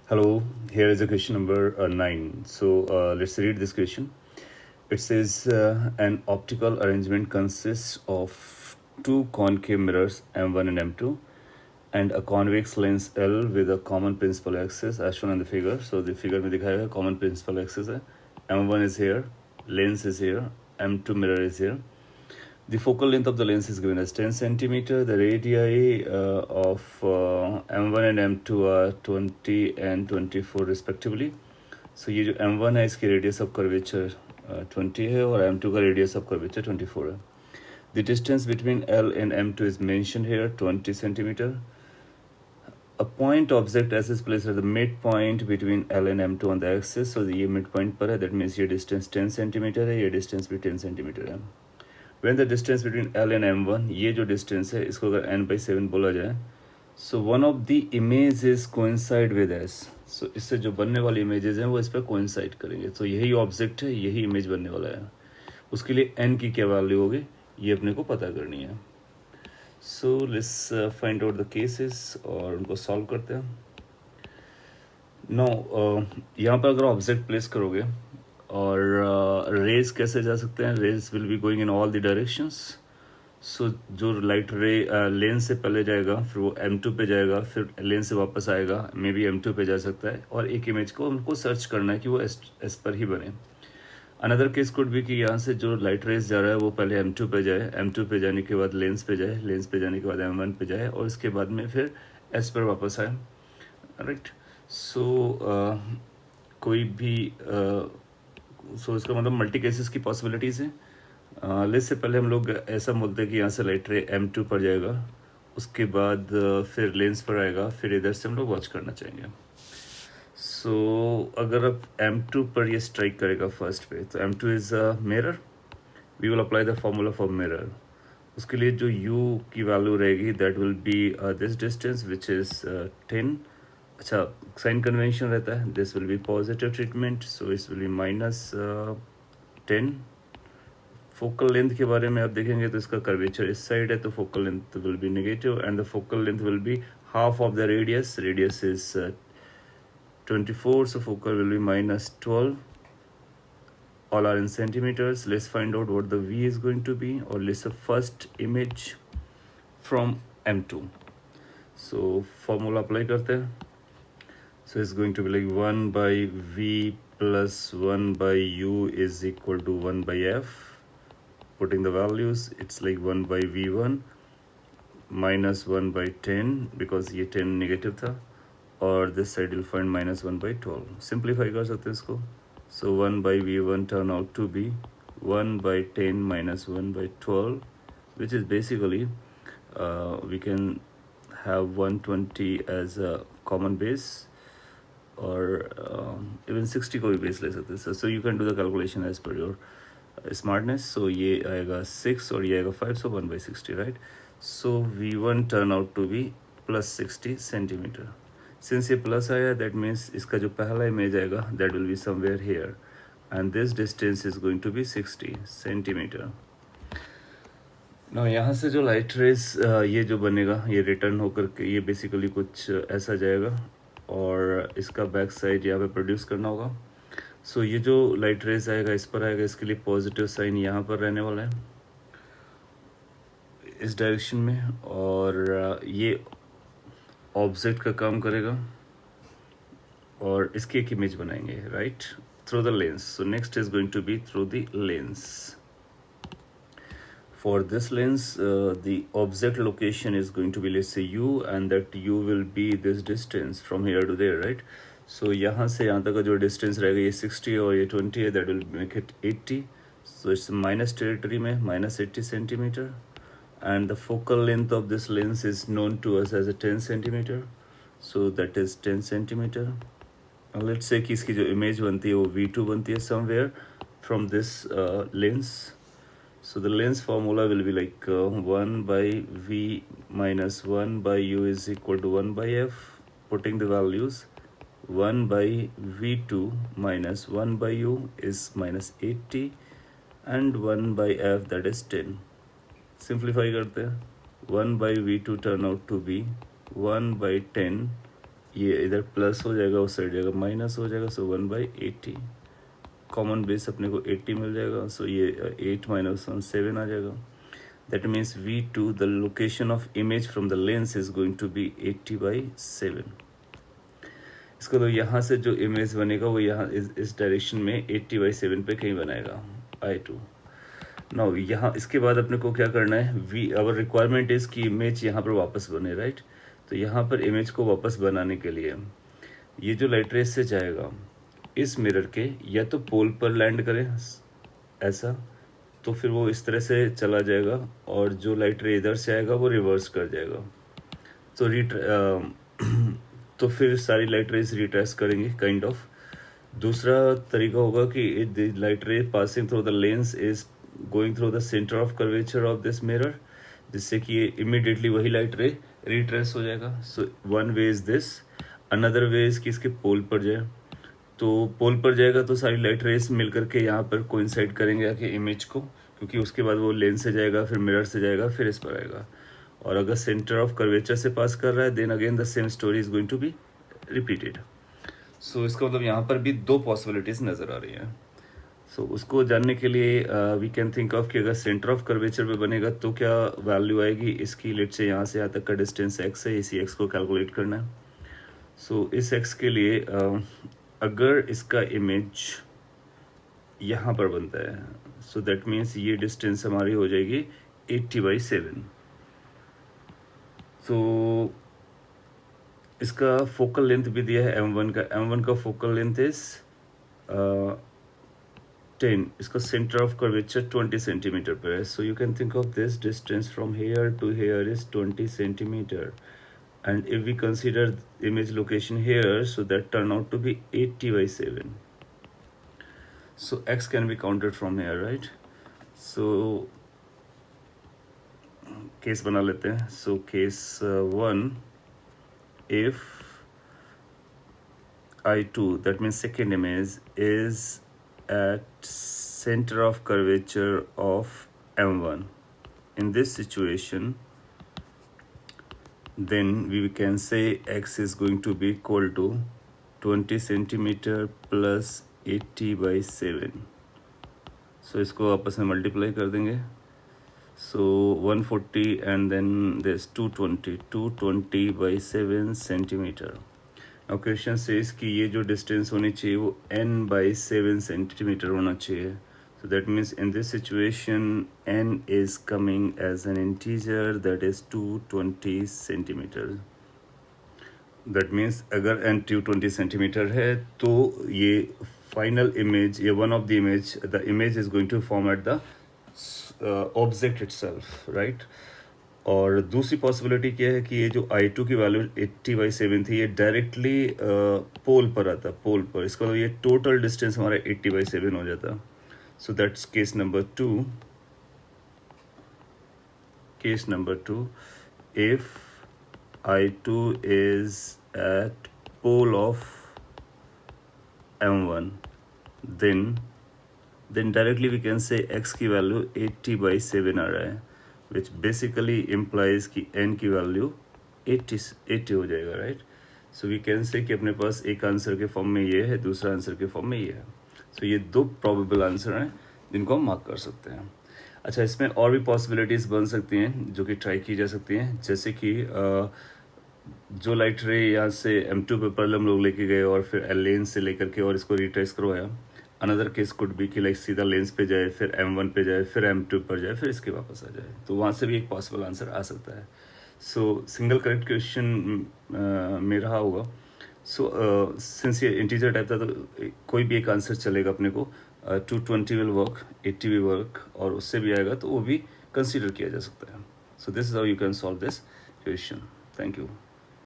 Hello, here is a question number 9. So let's read this question. It says an optical arrangement consists of two concave mirrors M1 and M2 and a convex lens L with a common principal axis as shown in the figure. So the figure में दिखाया है common principal axis है. M1 is here, lens is here, M2 mirror is here. The focal length of the lens is given as 10 centimeter. The radii of M1 and M2 are 20 and 24 respectively. So ये जो M1 है इसकी radius of curvature 20 है और M2 का radius of curvature 24 है. The distance between L and M2 is mentioned here 20 centimeter. A point object as is placed at the midpoint between L and M2 on the axis. So ये midpoint पर है. That means ये distance 10 centimeter है. ये distance भी 10 centimeter है. When the distance between L and M1, ये जो distance है इसको अगर n/7 बोला जाए, so one of the images coincide with S. So इससे जो बनने वाली images हैं वो इस पर coincide करेंगे. तो यही object है, यही image बनने वाला है. उसके लिए n की क्या value होगी ये अपने को पता करनी है. So let's find out the cases और उनको solve करते हैं. Now यहाँ पर अगर object place करोगे और रेज कैसे जा सकते हैं. Rays will be going in all the directions. So जो लाइट रे लेंस से पहले जाएगा फिर वो M2 पे जाएगा फिर लेंस से वापस आएगा, मे बी M2 पे जा सकता है और एक इमेज को उनको सर्च करना है कि वो एस पर ही बने. अनदर केस कुड भी कि यहाँ से जो लाइट रेज जा रहा है वो पहले M2 पे जाए, M2 पे जाने के बाद लेंस पे जाए, लेंस पे जाने के बाद M1 पे जाए और इसके बाद में फिर एस पर वापस आए. राइट. सो कोई भी सो इसका मतलब मल्टी केसेस की पॉसिबिलिटीज़ हैं. लेस से पहले हम लोग ऐसा बोलते हैं कि यहाँ से लाइट रे M2 पर जाएगा, उसके बाद फिर लेंस पर आएगा, फिर इधर से हम लोग वॉच करना चाहेंगे. सो अगर अब M2 पर ये स्ट्राइक करेगा फर्स्ट पे तो M2 is a mirror. We will apply the formula for mirror. उसके लिए जो U की वैल्यू रहेगी that will be this distance which is 10. अच्छा, साइन कन्वेंशन रहता है this will be positive treatment, so this will B -10. Focal length के बारे में आप देखेंगे तो इसका कर्वेचर इस साइड है तो focal length will be negative and the focal length will be half of the radius. Radius is 24, so focal will be -12. All are in centimeters. Let's find out what the V is going to be, or let's the first image from M2. So formula apply करते हैं. So it's going to be like 1 by V plus 1 by U is equal to 1 by F. Putting the values, it's like 1 by V1 minus 1 by 10 because ये 10 negative था और this side you'll find -1 by 12. Simplify कर सकते हैं इसको. So 1 by V1 turn out to be 1 by 10 minus 1 by 12, which is basically we can have 120 as a common base. और even 60 को भी बेस ले सकते हैं. So you can do the calculation as per your smartness. So ये आएगा 6 और ये आएगा 5, so 1/60. Right. So V1 turn out to be +60 centimetre. Since ये प्लस आया दैट मीन्स इसका जो पहला इमेज आएगा that will be somewhere here and this distance is going to be 60 centimetre. ना यहाँ से जो लाइट रेज ये जो बनेगा ये रिटर्न होकर के ये बेसिकली कुछ ऐसा जाएगा और इसका बैक साइड यहाँ पे प्रोड्यूस करना होगा. सो ये जो लाइट रेज आएगा इस पर आएगा, इसके लिए पॉजिटिव साइन यहाँ पर रहने वाला है इस डायरेक्शन में और ये ऑब्जेक्ट का काम करेगा और इसकी एक इमेज बनाएंगे right through the lens. So next is going to be through the lens. For this lens, the object location is going to be, let's say, U, and that U will be this distance from here to there, right? So यहाँ से यहाँ तक का जो distance रहेगा ये 60 और ये 20 है, that will make it 80. So it's minus territory में -80 centimeter, and the focal length of this lens is known to us as a 10 centimeter. So that is 10 centimeter. And let's say कि इसकी जो image बनती है वो V2 बनती है somewhere from this lens. So the lens formula will be like 1 by V minus 1 by U is equal to 1 by F. Putting the values, 1 by V2 minus 1 by U is -80 and 1 by F that is 10. Simplify करते हैं. 1 by V2 turn out to be 1 by 10 ये इधर plus हो जाएगा, उस side जाएगा minus हो जाएगा, सो 1/80 कॉमन बेस अपने को 80 मिल जाएगा। सो ये 8 माइनस 1 7 आ जाएगा। That means V2 the location of image from the lens is going to be 80/7। इसको तो यहाँ से जो इमेज बनेगा वो यहाँ इस डायरेक्शन में 80/7 पे कहीं बनाएगा I2। नाउ यहाँ इसके बाद अपने को क्या करना है, आवर रिक्वायरमेंट इज कि इमेज यहाँ पर वापस बने, राइट। तो यहाँ पर इमेज को वापस बनाने के लिए ये जो लाइट रेस से जाएगा इस मिरर के या तो पोल पर लैंड करे ऐसा, तो फिर वो इस तरह से चला जाएगा और जो लाइट रे इधर से आएगा वो रिवर्स कर जाएगा। तो तो फिर सारी लाइट रेज रिट्रेस करेंगे काइंड ऑफ। दूसरा तरीका होगा कि द लाइट रे passing through the lens is going through the centre of curvature of this mirror, जिससे कि ये इमीडिएटली वही लाइट रे रिट्रेस हो जाएगा। So one way is this. Another way is कि इसके पोल पर जाए, तो पोल पर जाएगा तो सारी लाइट रेस मिल करके यहाँ पर कोइंसाइड करेंगे आके इमेज को, क्योंकि उसके बाद वो लेंस से जाएगा, फिर मिरर से जाएगा, फिर इस पर आएगा। और अगर सेंटर ऑफ कर्वेचर से पास कर रहा है then again the same story is going to be repeated. So इसका मतलब यहाँ पर भी दो पॉसिबिलिटीज नज़र आ रही हैं। सो उसको जानने के लिए वी कैन थिंक ऑफ कि अगर सेंटर ऑफ कर्वेचर पे बनेगा तो क्या वैल्यू आएगी इसकी। लेट से यहाँ से यहाँ तक का डिस्टेंस x है, इसी x को कैलकुलेट करना है। सो इस x के लिए अगर इसका इमेज यहाँ पर बनता है, सो दैट मीन्स ये डिस्टेंस हमारी हो जाएगी 80/7। तो इसका फोकल लेंथ भी दिया है m1 का। m1 का फोकल लेंथ इज 10, इसका सेंटर ऑफ कर्वेचर 20 सेंटीमीटर पर है। So you can think of this distance from here to here is 20 centimetre, and if we consider image location here, so that turn out to be 80/7. So x can be counted from here, right? So case बना लेते हैं। So case 1, if I2, that means second image, is at center of curvature of M1. In this situation, then we can say x is going to be equal to 20 centimeter plus 80/7. So इसको आपस में multiply कर देंगे। So 140 and then there's 220/7 centimeter. Now question says कि ये जो distance होनी चाहिए वो n/7 सेंटीमीटर होना चाहिए। So that means in this situation n is coming as an integer, that is 220 centimeters. That means अगर n 220 centimeter है तो ये final image, ये one of the image, the image is going to form at the object itself, right? और दूसरी possibility क्या है कि ये जो I2 की वैल्यू 80/7 थी, ये डायरेक्टली पोल पर आता, पोल पर। इसका मतलब ये टोटल डिस्टेंस हमारा 80/7 हो जाता। So that's case number 2. Case number 2, if I2 is at pole of M1, then directly we can say x की वैल्यू 80/7 आ रहा है, which basically implies कि n की वैल्यू 80 हो जाएगा, right? So we can say कि अपने पास एक आंसर के फॉर्म में ये है, दूसरा आंसर के फॉर्म में ये है। तो ये दो प्रोबेबल आंसर हैं जिनको हम मार्क कर सकते हैं। अच्छा, इसमें और भी पॉसिबिलिटीज़ बन सकती हैं जो कि ट्राई की जा सकती हैं, जैसे कि जो लाइट रे यहाँ से M2 पे पर हम लोग लेके गए और फिर लेंस से लेकर के और इसको रिट्रेस करवाया। अनदर केस कुड बी कि लाइक सीधा लेंस पे जाए, फिर M1 पे जाए, फिर M2 पर जाए, फिर इसके वापस आ जाए। तो वहाँ से भी एक पॉसिबल आंसर आ सकता है। सो सिंगल करेक्ट क्वेश्चन में रहा होगा। सो सिंस ये इंटीजर टाइप था तो कोई भी एक आंसर चलेगा अपने को। 220 विल वर्क, 80 भी वर्क, और उससे भी आएगा तो वो भी कंसीडर किया जा सकता है। So this is how you can solve this question. Thank you.